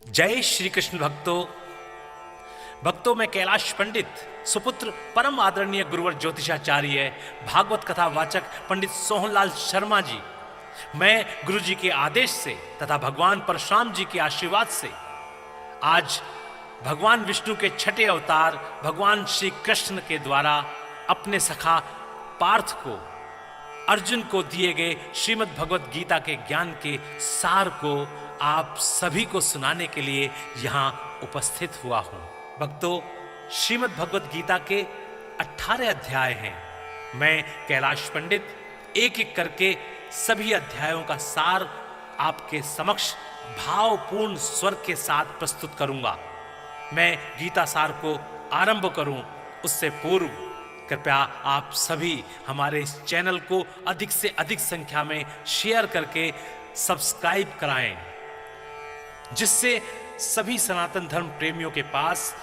जय श्री कृष्ण भक्तों में कैलाश पंडित सुपुत्र परम आदरणीय गुरुवर ज्योतिषाचार्य भागवत कथा वाचक पंडित सोहनलाल शर्मा जी, मैं गुरु जी के आदेश से तथा भगवान परशुराम जी के आशीर्वाद से आज भगवान विष्णु के छठे अवतार भगवान श्री कृष्ण के द्वारा अपने सखा पार्थ को अर्जुन को दिए गए श्रीमद् भगवत गीता के ज्ञान के सार को आप सभी को सुनाने के लिए यहाँ उपस्थित हुआ हूँ। भक्तों, श्रीमद् भगवत गीता के 18 अध्याय हैं। मैं कैलाश पंडित एक एक करके सभी अध्यायों का सार आपके समक्ष भावपूर्ण स्वर के साथ प्रस्तुत करूंगा। मैं गीता सार को आरंभ करूं उससे पूर्व कृपया आप सभी हमारे इस चैनल को अधिक से अधिक संख्या में शेयर करके सब्सक्राइब कराएं, जिससे सभी सनातन धर्म प्रेमियों के पास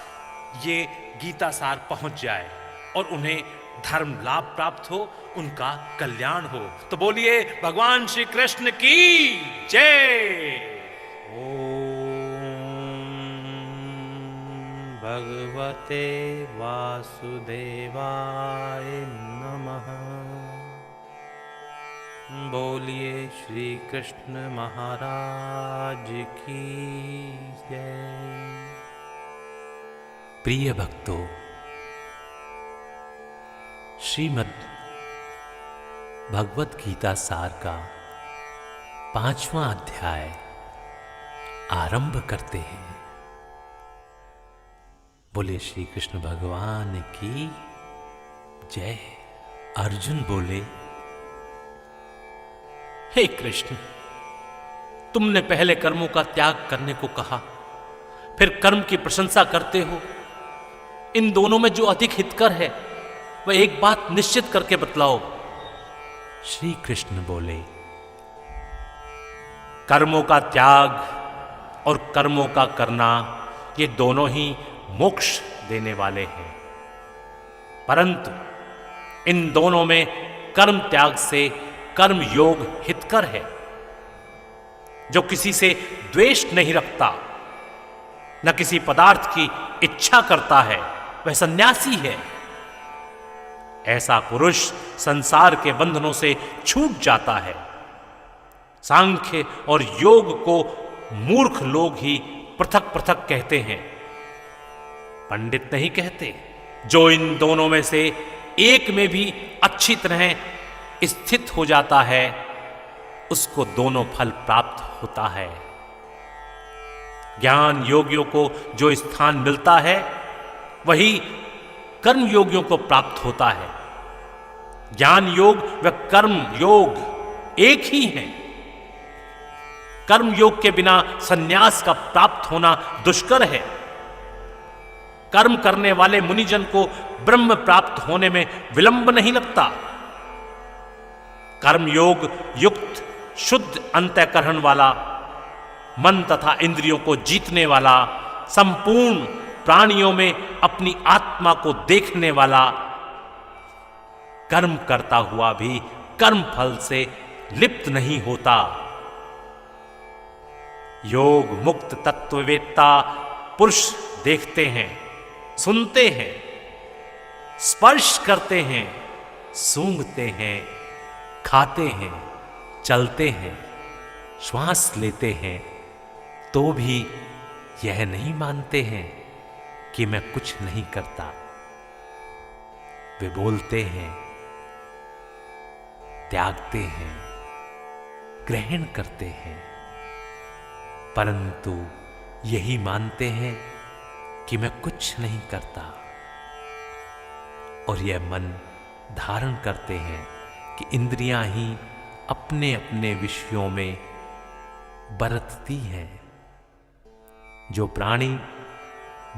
ये गीता सार पहुंच जाए और उन्हें धर्म लाभ प्राप्त हो, उनका कल्याण हो। तो बोलिए भगवान श्री कृष्ण की जय। भगवते वासुदेवाय नमः। बोलिए श्री कृष्ण महाराज की जय। प्रिय भक्तों, श्रीमद् भगवत गीता सार का 5वां अध्याय आरंभ करते हैं। बोले श्री कृष्ण भगवान की जय। अर्जुन बोले, हे कृष्ण, तुमने पहले कर्मों का त्याग करने को कहा, फिर कर्म की प्रशंसा करते हो। इन दोनों में जो अधिक हितकर है वह एक बात निश्चित करके बतलाओ। श्री कृष्ण बोले, कर्मों का त्याग और कर्मों का करना ये दोनों ही मोक्ष देने वाले हैं, परंतु इन दोनों में कर्म त्याग से कर्म योग हितकर है। जो किसी से द्वेष नहीं रखता, न किसी पदार्थ की इच्छा करता है, वह सन्यासी है। ऐसा पुरुष संसार के बंधनों से छूट जाता है। सांख्य और योग को मूर्ख लोग ही पृथक पृथक कहते हैं, पंडित नहीं कहते। जो इन दोनों में से एक में भी अच्छी तरह स्थित हो जाता है, उसको दोनों फल प्राप्त होता है। ज्ञान योगियों को जो स्थान मिलता है वही कर्म योगियों को प्राप्त होता है। ज्ञान योग व कर्म योग एक ही हैं। कर्म योग के बिना संन्यास का प्राप्त होना दुष्कर है। कर्म करने वाले मुनिजन को ब्रह्म प्राप्त होने में विलंब नहीं लगता। कर्म योग युक्त शुद्ध अंतःकरण वाला, मन तथा इंद्रियों को जीतने वाला, संपूर्ण प्राणियों में अपनी आत्मा को देखने वाला, कर्म करता हुआ भी कर्म फल से लिप्त नहीं होता। योग मुक्त तत्ववेत्ता पुरुष देखते हैं, सुनते हैं, स्पर्श करते हैं, सूंघते हैं, खाते हैं, चलते हैं, श्वास लेते हैं, तो भी यह नहीं मानते हैं कि मैं कुछ नहीं करता। वे बोलते हैं, त्यागते हैं, ग्रहण करते हैं, परंतु यही मानते हैं कि मैं कुछ नहीं करता। और यह मन धारण करते हैं कि इंद्रियां ही अपने अपने विषयों में बरतती हैं। जो प्राणी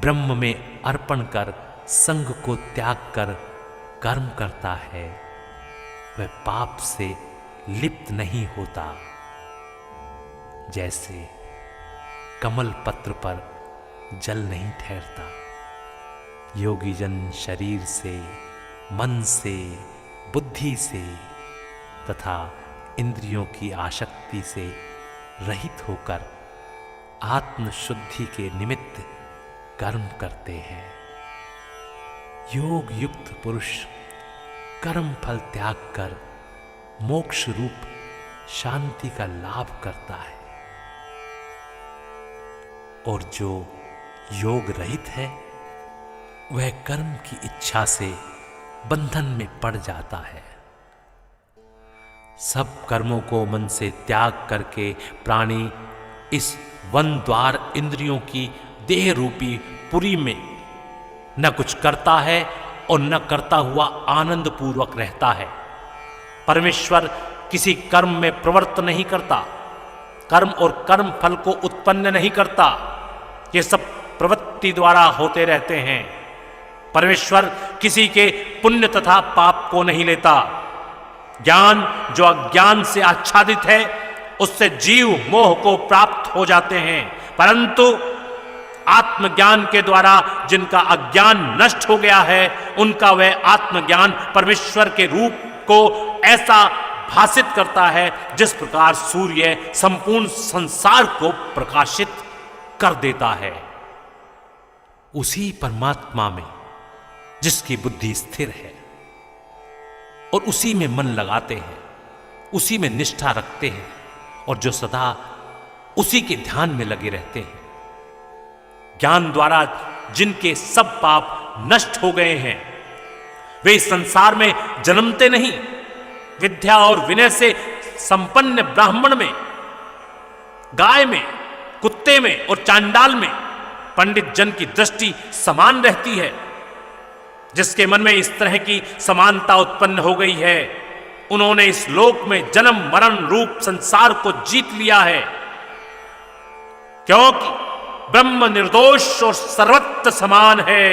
ब्रह्म में अर्पण कर संग को त्याग कर कर्म करता है, वह पाप से लिप्त नहीं होता। जैसे कमल पत्र पर जल नहीं ठहरता, योगी जन शरीर से, मन से, बुद्धि से तथा इंद्रियों की आसक्ति से रहित होकर आत्मशुद्धि के निमित्त कर्म करते हैं। योग युक्त पुरुष कर्म फल त्याग कर मोक्ष रूप शांति का लाभ करता है, और जो योग रहित है वह कर्म की इच्छा से बंधन में पड़ जाता है। सब कर्मों को मन से त्याग करके प्राणी इस वन द्वार इंद्रियों की देह रूपी पुरी में न कुछ करता है और न करता हुआ आनंद पूर्वक रहता है। परमेश्वर किसी कर्म में प्रवृत्त नहीं करता, कर्म और कर्म फल को उत्पन्न नहीं करता, ये सब प्रवृत्ति द्वारा होते रहते हैं। परमेश्वर किसी के पुण्य तथा पाप को नहीं लेता। ज्ञान जो अज्ञान से आच्छादित है उससे जीव मोह को प्राप्त हो जाते हैं, परंतु आत्मज्ञान के द्वारा जिनका अज्ञान नष्ट हो गया है उनका वह आत्मज्ञान परमेश्वर के रूप को ऐसा भासित करता है जिस प्रकार सूर्य संपूर्ण संसार को प्रकाशित कर देता है। उसी परमात्मा में जिसकी बुद्धि स्थिर है और उसी में मन लगाते हैं, उसी में निष्ठा रखते हैं और जो सदा उसी के ध्यान में लगे रहते हैं, ज्ञान द्वारा जिनके सब पाप नष्ट हो गए हैं, वे इस संसार में जन्मते नहीं। विद्या और विनय से संपन्न ब्राह्मण में, गाय में, कुत्ते में और चांडाल में पंडित जन की दृष्टि समान रहती है। जिसके मन में इस तरह की समानता उत्पन्न हो गई है उन्होंने इस लोक में जन्म मरण रूप संसार को जीत लिया है, क्योंकि ब्रह्म निर्दोष और सर्वत्र समान है,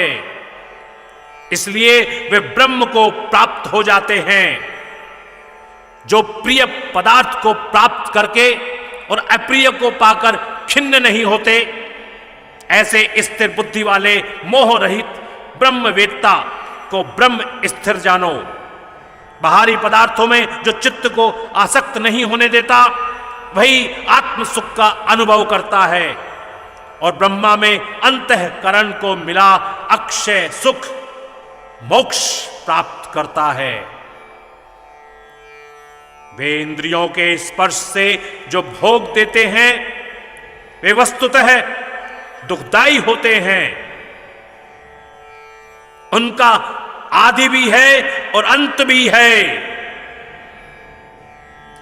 इसलिए वे ब्रह्म को प्राप्त हो जाते हैं। जो प्रिय पदार्थ को प्राप्त करके और अप्रिय को पाकर खिन्न नहीं होते, ऐसे स्थिर बुद्धि वाले मोह रहित ब्रह्मवेत्ता को ब्रह्म स्थिर जानो। बाहरी पदार्थों में जो चित्त को आसक्त नहीं होने देता वही आत्म सुख का अनुभव करता है और ब्रह्मा में अंतःकरण को मिला अक्षय सुख मोक्ष प्राप्त करता है। वे इंद्रियों के स्पर्श से जो भोग देते हैं वे वस्तुतः दुखदाई होते हैं। उनका आदि भी है और अंत भी है।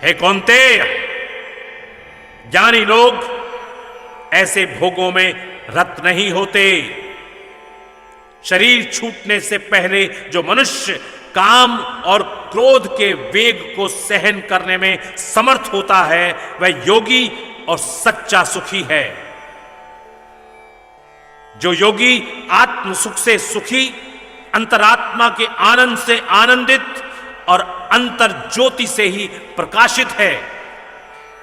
हे कौन्तेय, ज्ञानी लोग ऐसे भोगों में रत नहीं होते। शरीर छूटने से पहले जो मनुष्य काम और क्रोध के वेग को सहन करने में समर्थ होता है वह योगी और सच्चा सुखी है। जो योगी आत्म सुख से सुखी, अंतरात्मा के आनंद से आनंदित और अंतर ज्योति से ही प्रकाशित है,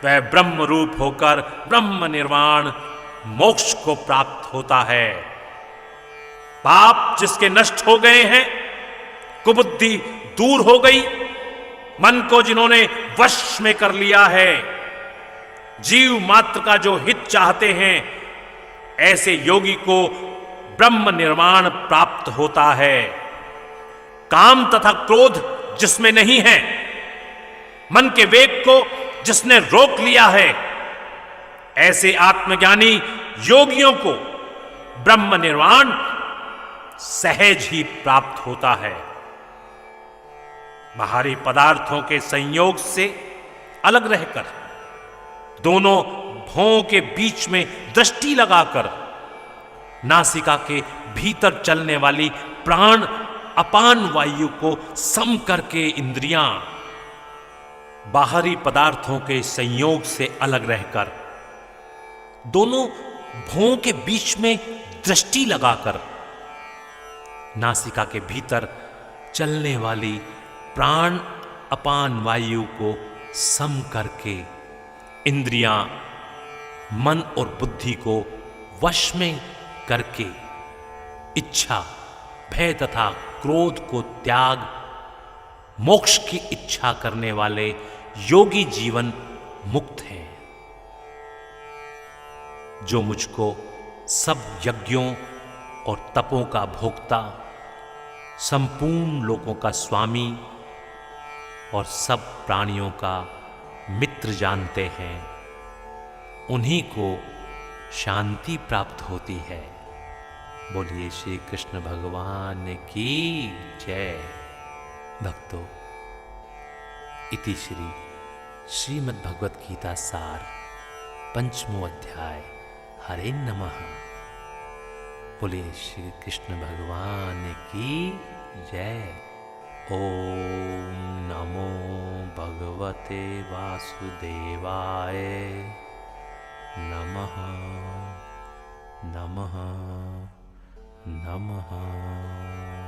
वह ब्रह्म रूप होकर ब्रह्म निर्वाण मोक्ष को प्राप्त होता है। पाप जिसके नष्ट हो गए हैं, कुबुद्धि दूर हो गई, मन को जिन्होंने वश में कर लिया है, जीव मात्र का जो हित चाहते हैं, ऐसे योगी को ब्रह्म निर्वाण प्राप्त होता है। काम तथा क्रोध जिसमें नहीं है, मन के वेग को जिसने रोक लिया है, ऐसे आत्मज्ञानी योगियों को ब्रह्म निर्वाण सहज ही प्राप्त होता है। बाहरी पदार्थों के संयोग से अलग रहकर दोनों भौं के बीच में दृष्टि लगाकर नासिका के भीतर चलने वाली प्राण अपान वायु को सम करके इंद्रियां बाहरी पदार्थों के संयोग से अलग रहकर दोनों भौं के बीच में दृष्टि लगाकर नासिका के भीतर चलने वाली प्राण अपान वायु को सम करके इंद्रियां मन और बुद्धि को वश में करके इच्छा, भय तथा क्रोध को त्याग मोक्ष की इच्छा करने वाले योगी जीवन मुक्त हैं। जो मुझको सब यज्ञों और तपों का भोक्ता, संपूर्ण लोकों का स्वामी और सब प्राणियों का मित्र जानते हैं, उन्हीं को शांति प्राप्त होती है। बोलिए श्री कृष्ण भगवान की जय। भक्तों, इति श्री श्रीमद् भगवत गीता सार पंचमो अध्याय। हरे नमः। बोलिए श्री कृष्ण भगवान की जय। ओम नमो भगवते वासुदेवाय। नमः नमः नमः।